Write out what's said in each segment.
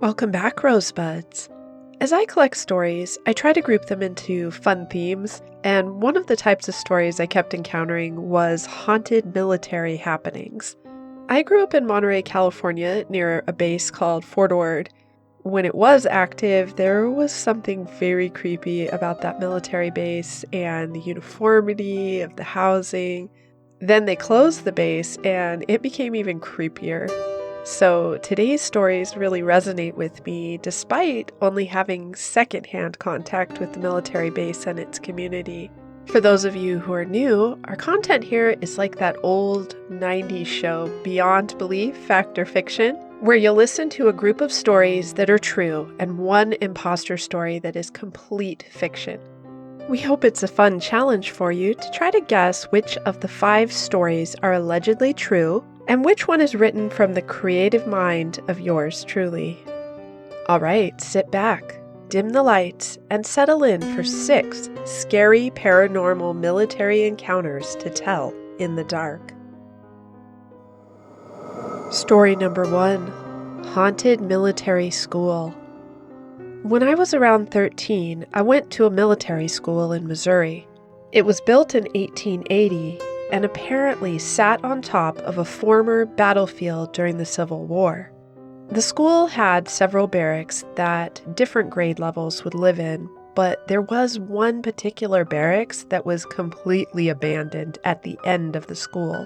Welcome back, Rosebuds. As I collect stories, I try to group them into fun themes, and one of the types of stories I kept encountering was haunted military happenings. I grew up in Monterey, California, near a base called Fort Ord. When it was active, there was something very creepy about that military base and the uniformity of the housing. Then they closed the base, and it became even creepier. So today's stories really resonate with me despite only having secondhand contact with the military base and its community. For those of you who are new, our content here is like that old 90s show, Beyond Belief, Fact or Fiction, where you'll listen to a group of stories that are true and one imposter story that is complete fiction. We hope it's a fun challenge for you to try to guess which of the 5 stories are allegedly true and which one is written from the creative mind of yours truly. All right, sit back, dim the lights, and settle in for 6 scary paranormal military encounters to tell in the dark. Story number 1, Haunted Military School. When I was around 13, I went to a military school in Missouri. It was built in 1880 and apparently sat on top of a former battlefield during the Civil War. The school had several barracks that different grade levels would live in, but there was one particular barracks that was completely abandoned at the end of the school.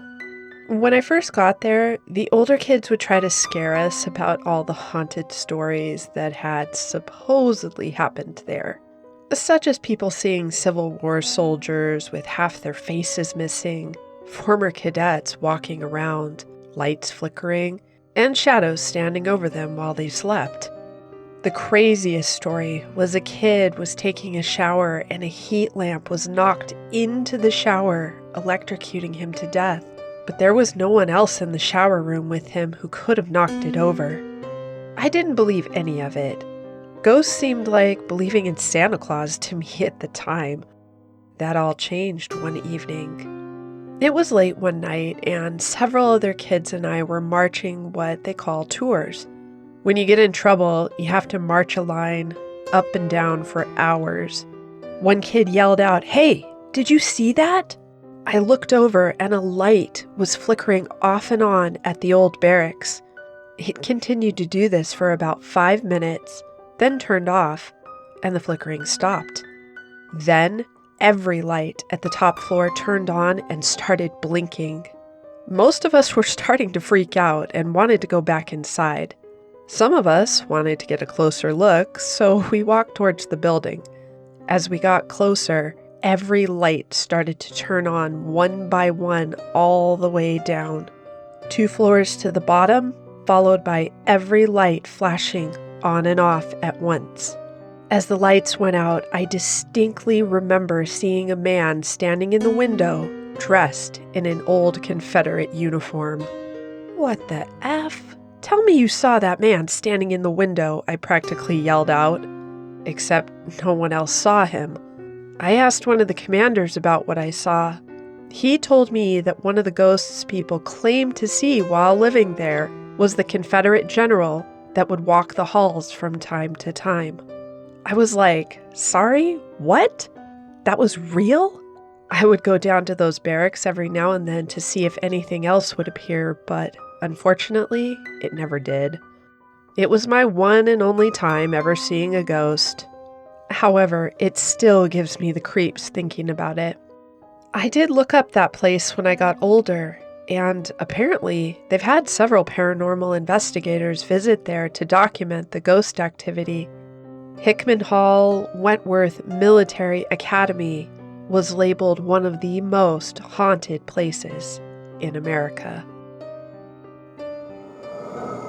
When I first got there, the older kids would try to scare us about all the haunted stories that had supposedly happened there, such as people seeing Civil War soldiers with half their faces missing, former cadets walking around, lights flickering, and shadows standing over them while they slept. The craziest story was a kid was taking a shower and a heat lamp was knocked into the shower, electrocuting him to death. But there was no one else in the shower room with him who could have knocked it over. I didn't believe any of it. Ghosts seemed like believing in Santa Claus to me at the time. That all changed one evening. It was late one night, and several other kids and I were marching what they call tours. When you get in trouble, you have to march a line up and down for hours. One kid yelled out, "Hey, did you see that?" I looked over and a light was flickering off and on at the old barracks. It continued to do this for about 5 minutes, then turned off, and the flickering stopped. Then every light at the top floor turned on and started blinking. Most of us were starting to freak out and wanted to go back inside. Some of us wanted to get a closer look, so we walked towards the building. As we got closer, every light started to turn on one by one all the way down. 2 floors to the bottom, followed by every light flashing on and off at once. As the lights went out, I distinctly remember seeing a man standing in the window, dressed in an old Confederate uniform. "What the F? Tell me you saw that man standing in the window," I practically yelled out. Except no one else saw him. I asked one of the commanders about what I saw. He told me that one of the ghosts people claimed to see while living there was the Confederate general that would walk the halls from time to time. I was like, sorry, what? That was real? I would go down to those barracks every now and then to see if anything else would appear, but unfortunately, it never did. It was my one and only time ever seeing a ghost. However, it still gives me the creeps thinking about it. I did look up that place when I got older, and apparently they've had several paranormal investigators visit there to document the ghost activity. Hickman Hall Wentworth Military Academy was labeled one of the most haunted places in America.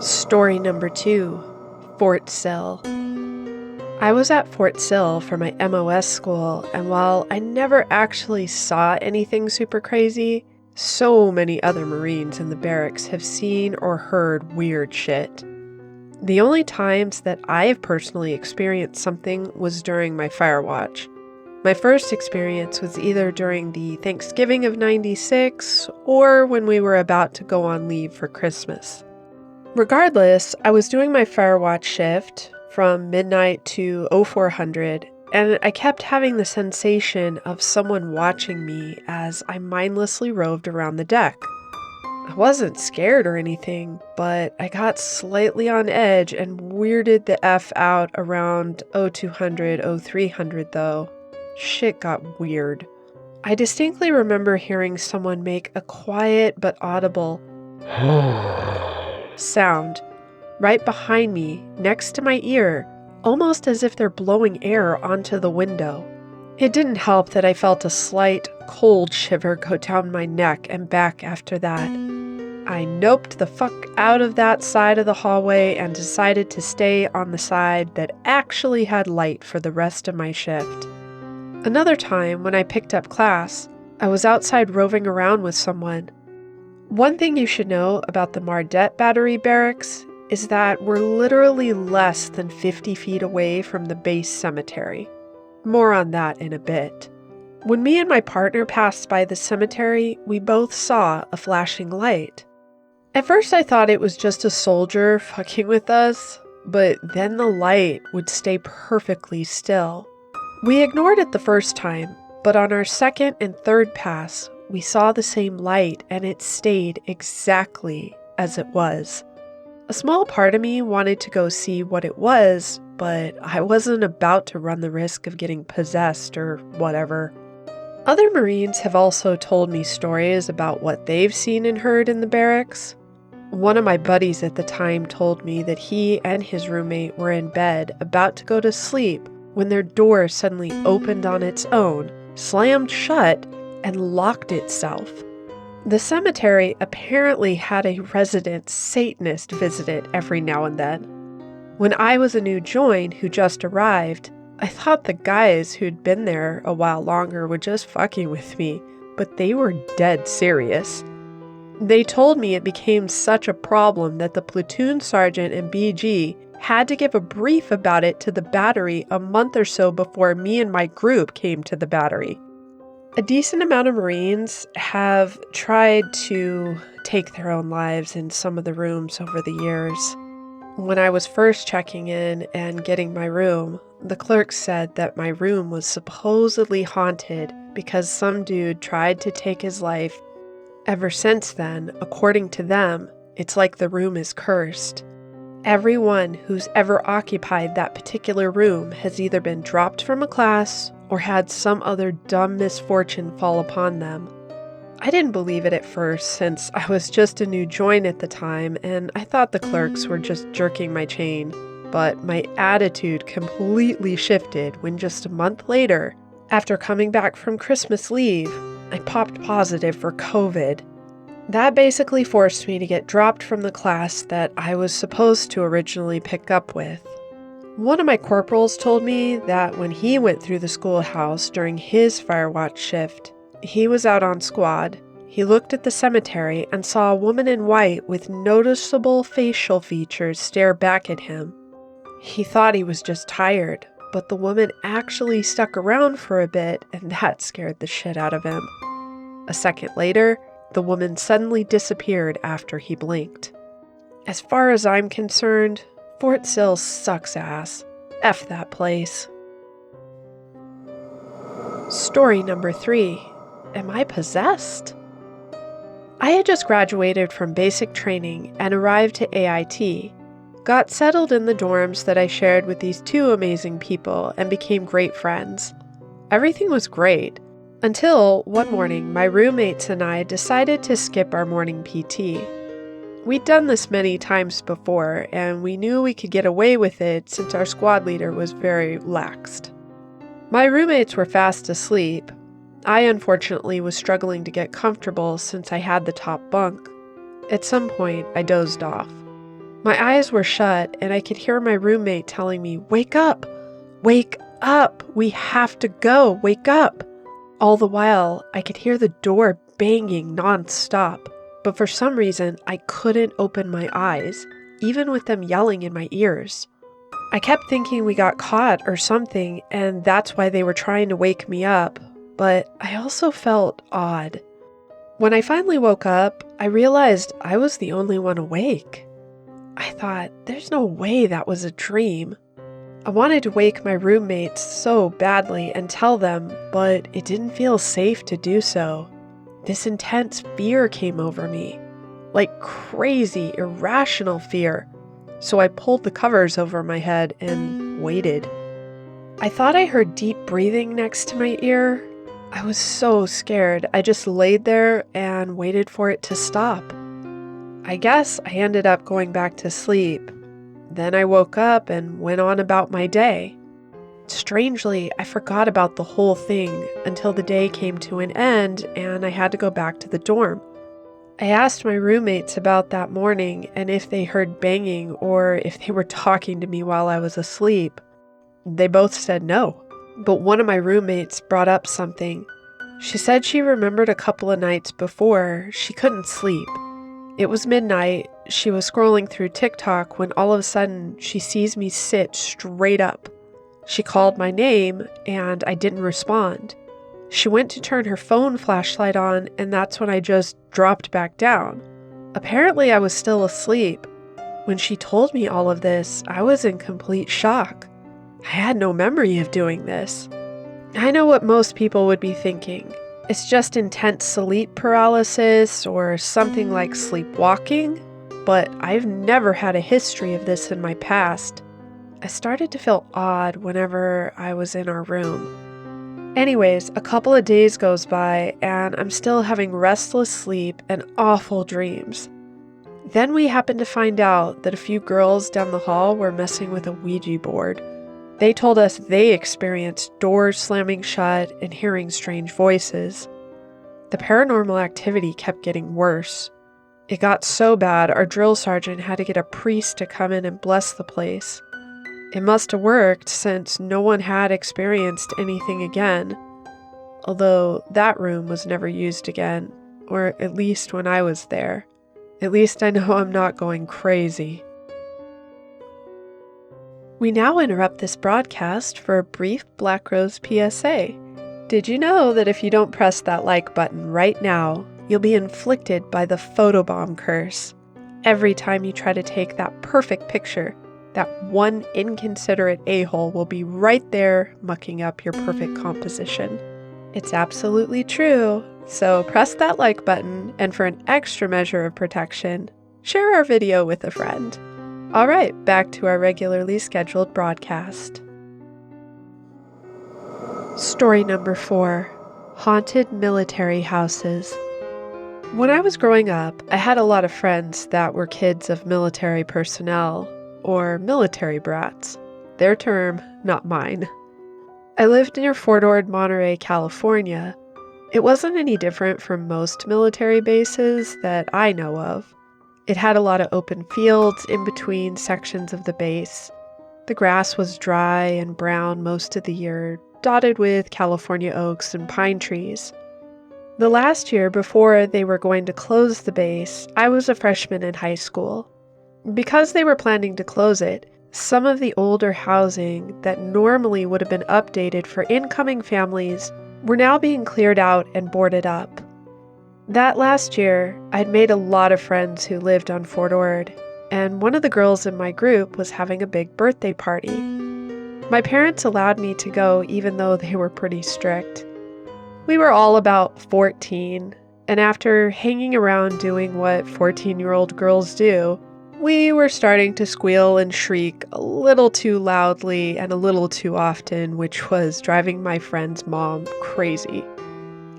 Story number 2, Fort Sill. I was at Fort Sill for my MOS school, and while I never actually saw anything super crazy, so many other Marines in the barracks have seen or heard weird shit. The only times that I've personally experienced something was during my fire watch. My first experience was either during the Thanksgiving of '96 or when we were about to go on leave for Christmas. Regardless, I was doing my fire watch shift from midnight to 0400, and I kept having the sensation of someone watching me as I mindlessly roved around the deck. I wasn't scared or anything, but I got slightly on edge and weirded the F out around 0200, 0300 though. Shit got weird. I distinctly remember hearing someone make a quiet but audible sound right behind me, next to my ear, almost as if they're blowing air onto the window. It didn't help that I felt a slight, cold shiver go down my neck and back after that. I noped the fuck out of that side of the hallway and decided to stay on the side that actually had light for the rest of my shift. Another time, when I picked up class, I was outside roving around with someone. One thing you should know about the Mardet Battery Barracks is that we're literally less than 50 feet away from the base cemetery. More on that in a bit. When me and my partner passed by the cemetery, we both saw a flashing light. At first I thought it was just a soldier fucking with us, but then the light would stay perfectly still. We ignored it the first time, but on our second and third pass, we saw the same light and it stayed exactly as it was. A small part of me wanted to go see what it was, but I wasn't about to run the risk of getting possessed or whatever. Other Marines have also told me stories about what they've seen and heard in the barracks. One of my buddies at the time told me that he and his roommate were in bed about to go to sleep when their door suddenly opened on its own, slammed shut, and locked itself. The cemetery apparently had a resident Satanist visit it every now and then. When I was a new join who just arrived, I thought the guys who'd been there a while longer were just fucking with me, but they were dead serious. They told me it became such a problem that the platoon sergeant and BG had to give a brief about it to the battery a month or so before me and my group came to the battery. A decent amount of Marines have tried to take their own lives in some of the rooms over the years. When I was first checking in and getting my room, the clerk said that my room was supposedly haunted because some dude tried to take his life. Ever since then, according to them, it's like the room is cursed. Everyone who's ever occupied that particular room has either been dropped from a class or had some other dumb misfortune fall upon them. I didn't believe it at first since I was just a new join at the time and I thought the clerks were just jerking my chain, but my attitude completely shifted when just a month later, after coming back from Christmas leave, I popped positive for COVID. That basically forced me to get dropped from the class that I was supposed to originally pick up with. One of my corporals told me that when he went through the schoolhouse during his fire watch shift, he was out on squad. He looked at the cemetery and saw a woman in white with noticeable facial features stare back at him. He thought he was just tired, but the woman actually stuck around for a bit and that scared the shit out of him. A second later, the woman suddenly disappeared after he blinked. As far as I'm concerned, Fort Sill sucks ass. F that place. Story number 3. Am I possessed? I had just graduated from basic training and arrived to AIT, got settled in the dorms that I shared with these two amazing people and became great friends. Everything was great, until one morning my roommates and I decided to skip our morning PT. We'd done this many times before, and we knew we could get away with it since our squad leader was very laxed. My roommates were fast asleep. I unfortunately was struggling to get comfortable since I had the top bunk. At some point, I dozed off. My eyes were shut, and I could hear my roommate telling me, "Wake up! Wake up! We have to go! Wake up!" All the while, I could hear the door banging non-stop, but for some reason, I couldn't open my eyes, even with them yelling in my ears. I kept thinking we got caught or something, and that's why they were trying to wake me up, but I also felt odd. When I finally woke up, I realized I was the only one awake. thought, there's no way that was a dream. I wanted to wake my roommates so badly and tell them, but it didn't feel safe to do so. This intense fear came over me, like crazy, irrational fear. So I pulled the covers over my head and waited. I thought I heard deep breathing next to my ear. I was so scared. I just laid there and waited for it to stop. I guess I ended up going back to sleep. Then I woke up and went on about my day. Strangely, I forgot about the whole thing until the day came to an end and I had to go back to the dorm. I asked my roommates about that morning and if they heard banging or if they were talking to me while I was asleep. They both said no, but one of my roommates brought up something. She said she remembered a couple of nights before she couldn't sleep. It was midnight. She was scrolling through TikTok when all of a sudden she sees me sit straight up. She called my name and I didn't respond. She went to turn her phone flashlight on and that's when I just dropped back down. Apparently I was still asleep. When she told me all of this, I was in complete shock. I had no memory of doing this. I know what most people would be thinking. It's just intense sleep paralysis or something like sleepwalking, but I've never had a history of this in my past. I started to feel odd whenever I was in our room. Anyways, a couple of days goes by and I'm still having restless sleep and awful dreams. Then we happened to find out that a few girls down the hall were messing with a Ouija board. They told us they experienced doors slamming shut and hearing strange voices. The paranormal activity kept getting worse. It got so bad our drill sergeant had to get a priest to come in and bless the place. It must have worked since no one had experienced anything again, although that room was never used again, or at least when I was there. At least I know I'm not going crazy. We now interrupt this broadcast for a brief Black Rose PSA. Did you know that if you don't press that like button right now, you'll be inflicted by the photobomb curse? Every time you try to take that perfect picture, that one inconsiderate a-hole will be right there mucking up your perfect composition. It's absolutely true, so press that like button, and for an extra measure of protection, share our video with a friend. All right, back to our regularly scheduled broadcast. Story number 4, Haunted Military Houses. When I was growing up, I had a lot of friends that were kids of military personnel, or military brats. Their term, not mine. I lived near Fort Ord, Monterey, California. It wasn't any different from most military bases that I know of. It had a lot of open fields in between sections of the base. The grass was dry and brown most of the year, dotted with California oaks and pine trees. The last year before they were going to close the base, I was a freshman in high school. Because they were planning to close it, some of the older housing that normally would have been updated for incoming families were now being cleared out and boarded up. That last year, I'd made a lot of friends who lived on Fort Ord, and one of the girls in my group was having a big birthday party. My parents allowed me to go even though they were pretty strict. We were all about 14, and after hanging around doing what 14-year-old girls do, we were starting to squeal and shriek a little too loudly and a little too often, which was driving my friend's mom crazy.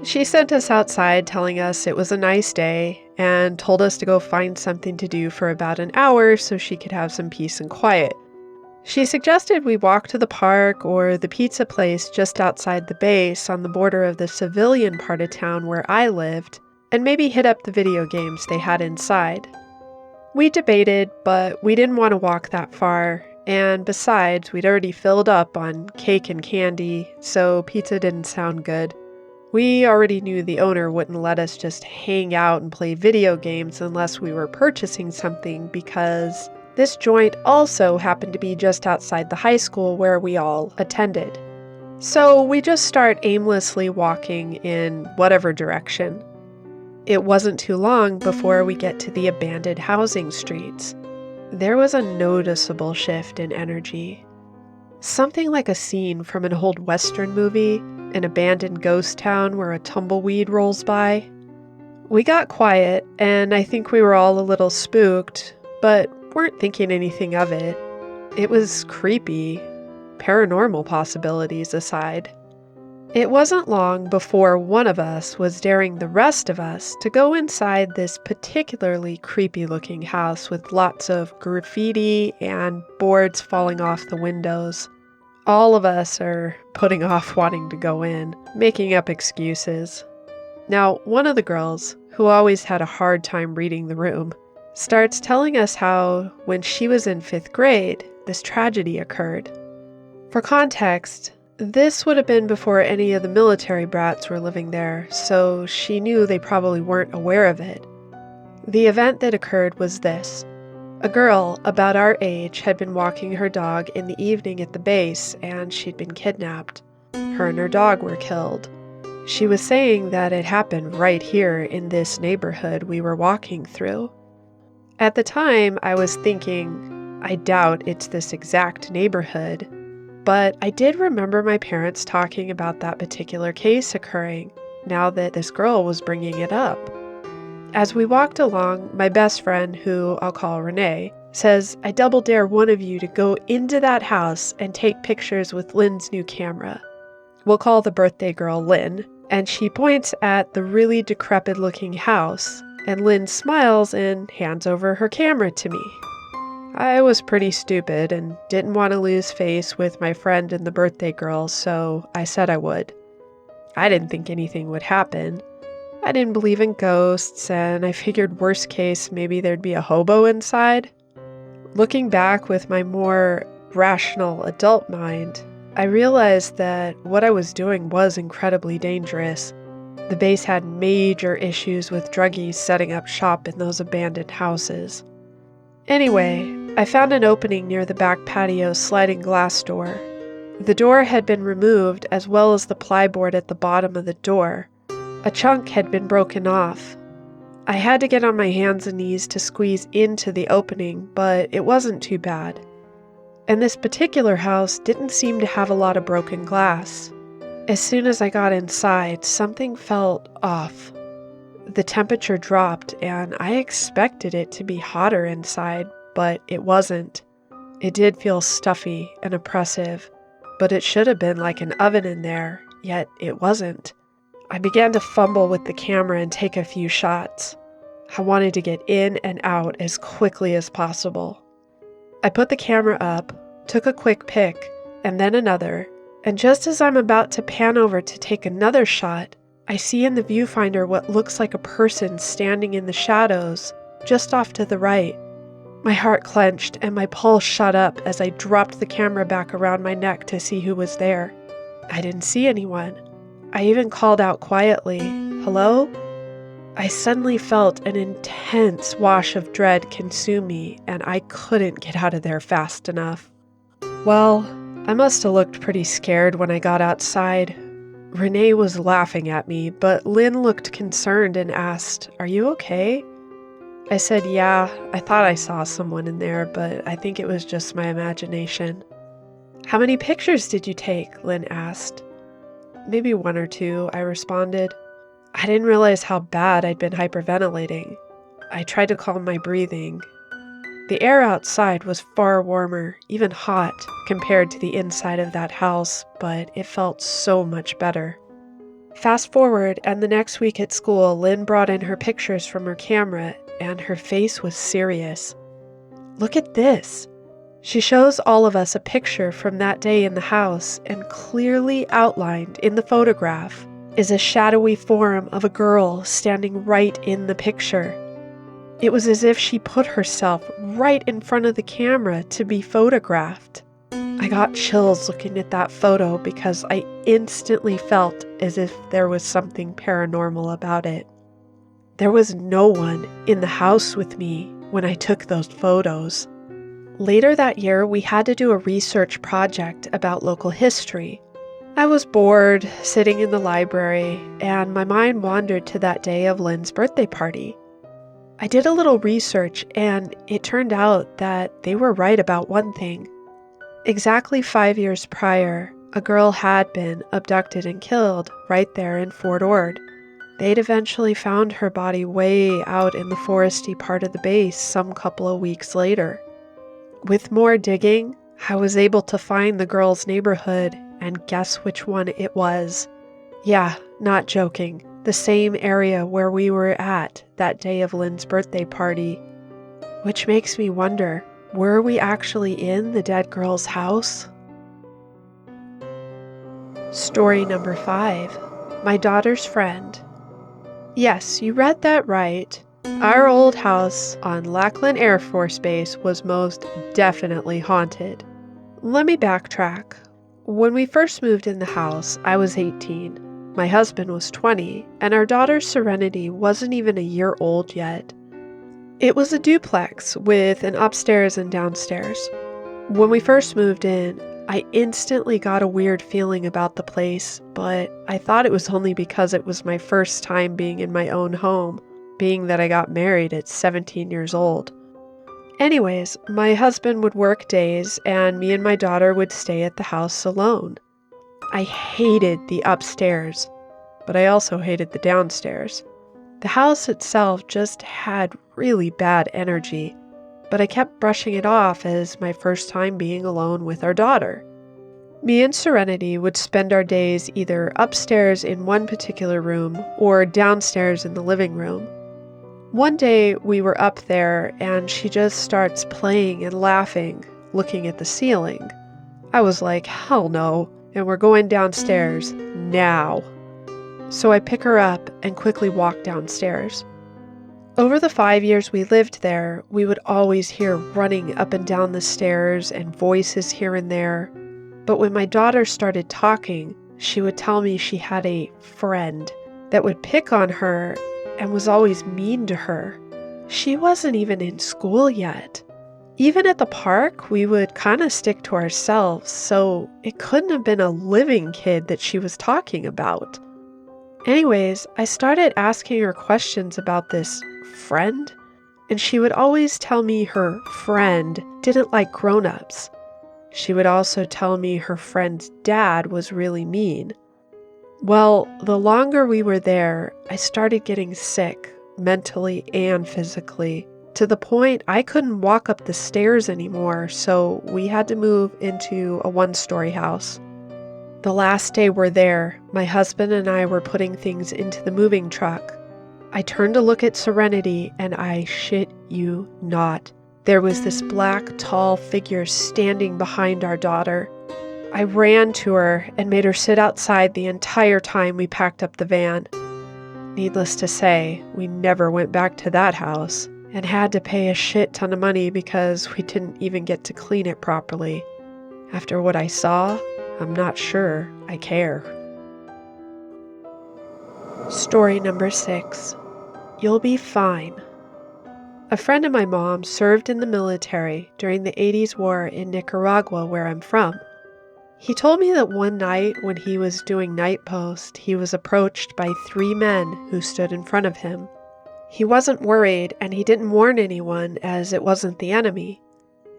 She sent us outside telling us it was a nice day and told us to go find something to do for about an hour so she could have some peace and quiet. She suggested we walk to the park or the pizza place just outside the base on the border of the civilian part of town where I lived, and maybe hit up the video games they had inside. We debated, but we didn't want to walk that far, and besides, we'd already filled up on cake and candy, so pizza didn't sound good. We already knew the owner wouldn't let us just hang out and play video games unless we were purchasing something because this joint also happened to be just outside the high school where we all attended. So we just start aimlessly walking in whatever direction. It wasn't too long before we get to the abandoned housing streets. There was a noticeable shift in energy. Something like a scene from an old Western movie, an abandoned ghost town where a tumbleweed rolls by. We got quiet, and I think we were all a little spooked, but weren't thinking anything of it. It was creepy, paranormal possibilities aside. It wasn't long before one of us was daring the rest of us to go inside this particularly creepy-looking house with lots of graffiti and boards falling off the windows. All of us are putting off wanting to go in, making up excuses. Now, one of the girls, who always had a hard time reading the room, starts telling us how, when she was in 5th grade, this tragedy occurred. For context, this would have been before any of the military brats were living there, so she knew they probably weren't aware of it. The event that occurred was this. A girl about our age had been walking her dog in the evening at the base, and she'd been kidnapped. Her and her dog were killed. She was saying that it happened right here in this neighborhood we were walking through. At the time, I was thinking, I doubt it's this exact neighborhood, but I did remember my parents talking about that particular case occurring, now that this girl was bringing it up. As we walked along, my best friend, who I'll call Renee, says, I double dare one of you to go into that house and take pictures with Lynn's new camera. We'll call the birthday girl Lynn, and she points at the really decrepit-looking house, and Lynn smiles and hands over her camera to me. I was pretty stupid and didn't want to lose face with my friend and the birthday girl, so I said I would. I didn't think anything would happen. I didn't believe in ghosts, and I figured worst case maybe there'd be a hobo inside. Looking back with my more rational adult mind, I realized that what I was doing was incredibly dangerous. The base had major issues with druggies setting up shop in those abandoned houses. Anyway, I found an opening near the back patio's sliding glass door. The door had been removed as well as the plyboard at the bottom of the door. A chunk had been broken off. I had to get on my hands and knees to squeeze into the opening, but it wasn't too bad. And this particular house didn't seem to have a lot of broken glass. As soon as I got inside, something felt off. The temperature dropped, and I expected it to be hotter inside, but it wasn't. It did feel stuffy and oppressive, but it should have been like an oven in there, yet it wasn't. I began to fumble with the camera and take a few shots. I wanted to get in and out as quickly as possible. I put the camera up, took a quick pic, and then another, and just as I'm about to pan over to take another shot, I see in the viewfinder what looks like a person standing in the shadows, just off to the right. My heart clenched and my pulse shot up as I dropped the camera back around my neck to see who was there. I didn't see anyone. I even called out quietly, "Hello?" I suddenly felt an intense wash of dread consume me, and I couldn't get out of there fast enough. Well, I must have looked pretty scared when I got outside. Renee was laughing at me, but Lynn looked concerned and asked, "Are you okay?" I said, "Yeah, I thought I saw someone in there, but I think it was just my imagination." "How many pictures did you take?" Lynn asked. "Maybe 1 or 2, I responded. I didn't realize how bad I'd been hyperventilating. I tried to calm my breathing. The air outside was far warmer, even hot, compared to the inside of that house, but it felt so much better. Fast forward, and the next week at school, Lynn brought in her pictures from her camera, and her face was serious. "Look at this." She shows all of us a picture from that day in the house, and clearly outlined in the photograph is a shadowy form of a girl standing right in the picture. It was as if she put herself right in front of the camera to be photographed. I got chills looking at that photo because I instantly felt as if there was something paranormal about it. There was no one in the house with me when I took those photos. Later that year, we had to do a research project about local history. I was bored, sitting in the library, and my mind wandered to that day of Lynn's birthday party. I did a little research, and it turned out that they were right about one thing. Exactly 5 years prior, a girl had been abducted and killed right there in Fort Ord. They'd eventually found her body way out in the foresty part of the base some couple of weeks later. With more digging, I was able to find the girl's neighborhood, and guess which one it was? Yeah, not joking. The same area where we were at that day of Lynn's birthday party. Which makes me wonder, were we actually in the dead girl's house? Story number 5. My daughter's friend. Yes, you read that right. Our old house on Lackland Air Force Base was most definitely haunted. Let me backtrack. When we first moved in the house, I was 18. My husband was 20, and our daughter Serenity wasn't even a year old yet. It was a duplex with an upstairs and downstairs. When we first moved in, I instantly got a weird feeling about the place, but I thought it was only because it was my first time being in my own home, being that I got married at 17 years old. Anyways, my husband would work days, and me and my daughter would stay at the house alone. I hated the upstairs, but I also hated the downstairs. The house itself just had really bad energy, but I kept brushing it off as my first time being alone with our daughter. Me and Serenity would spend our days either upstairs in one particular room or downstairs in the living room. One day we were up there and she just starts playing and laughing, looking at the ceiling. I was like, hell no, and we're going downstairs now. So I pick her up and quickly walk downstairs. Over the 5 years we lived there, we would always hear running up and down the stairs and voices here and there. But when my daughter started talking, she would tell me she had a friend that would pick on her and was always mean to her. She wasn't even in school yet. Even at the park, we would kind of stick to ourselves, so it couldn't have been a living kid that she was talking about. Anyways, I started asking her questions about this friend, and she would always tell me her friend didn't like grown-ups. She would also tell me her friend's dad was really mean. Well, the longer we were there, I started getting sick, mentally and physically, to the point I couldn't walk up the stairs anymore, so we had to move into a one-story house. The last day we're there, my husband and I were putting things into the moving truck. I turned to look at Serenity, and I shit you not, there was this black, tall figure standing behind our daughter. I ran to her and made her sit outside the entire time we packed up the van. Needless to say, we never went back to that house and had to pay a shit ton of money because we didn't even get to clean it properly. After what I saw, I'm not sure I care. Story number 6. You'll be fine. A friend of my mom served in the military during the 80s war in Nicaragua, where I'm from. He told me that one night when he was doing night post, he was approached by 3 men who stood in front of him. He wasn't worried, and he didn't warn anyone as it wasn't the enemy.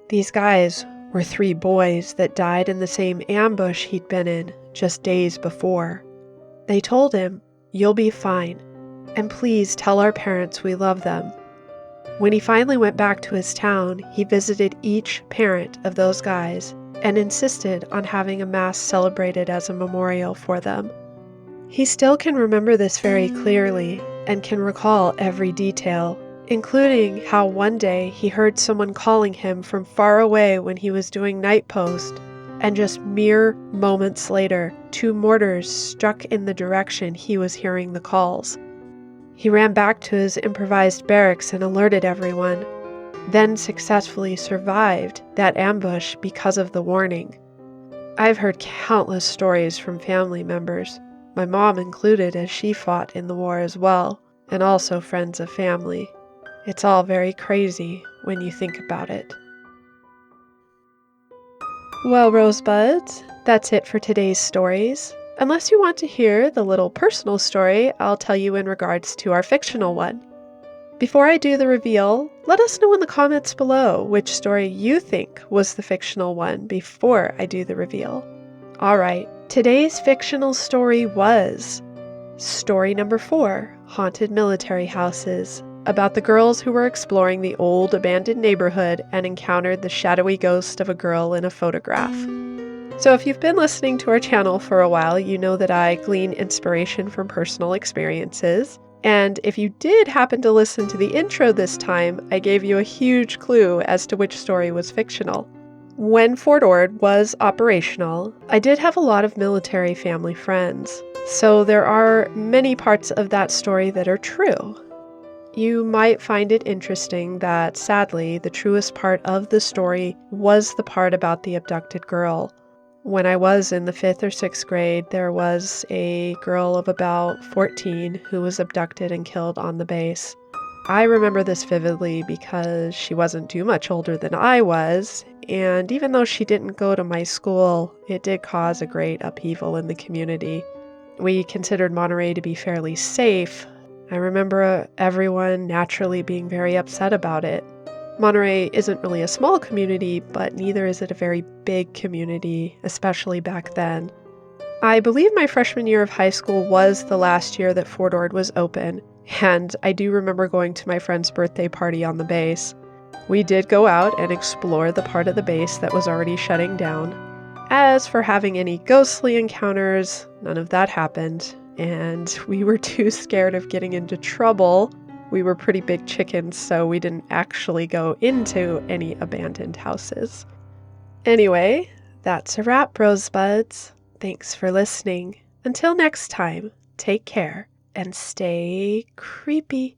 These guys were 3 boys that died in the same ambush he'd been in just days before. They told him, "You'll be fine, and please tell our parents we love them." When he finally went back to his town, he visited each parent of those guys and insisted on having a mass celebrated as a memorial for them. He still can remember this very clearly and can recall every detail, including how one day he heard someone calling him from far away when he was doing night post, and just mere moments later, 2 mortars struck in the direction he was hearing the calls. He ran back to his improvised barracks and alerted everyone, then successfully survived that ambush because of the warning. I've heard countless stories from family members, my mom included, as she fought in the war as well, and also friends of family. It's all very crazy when you think about it. Well, Rosebuds, that's it for today's stories. Unless you want to hear the little personal story I'll tell you in regards to our fictional one. Before I do the reveal, let us know in the comments below which story you think was the fictional one before I do the reveal. Alright, today's fictional story was story number 4, Haunted Military Houses, about the girls who were exploring the old abandoned neighborhood and encountered the shadowy ghost of a girl in a photograph. So if you've been listening to our channel for a while, you know that I glean inspiration from personal experiences. And if you did happen to listen to the intro this time, I gave you a huge clue as to which story was fictional. When Fort Ord was operational, I did have a lot of military family friends, so there are many parts of that story that are true. You might find it interesting that, sadly, the truest part of the story was the part about the abducted girl. When I was in the 5th or 6th grade, there was a girl of about 14 who was abducted and killed on the base. I remember this vividly because she wasn't too much older than I was, and even though she didn't go to my school, it did cause a great upheaval in the community. We considered Monterey to be fairly safe. I remember everyone naturally being very upset about it. Monterey isn't really a small community, but neither is it a very big community, especially back then. I believe my freshman year of high school was the last year that Fort Ord was open, and I do remember going to my friend's birthday party on the base. We did go out and explore the part of the base that was already shutting down. As for having any ghostly encounters, none of that happened, and we were too scared of getting into trouble. We were pretty big chickens, so we didn't actually go into any abandoned houses. Anyway, that's a wrap, Rosebuds. Thanks for listening. Until next time, take care and stay creepy.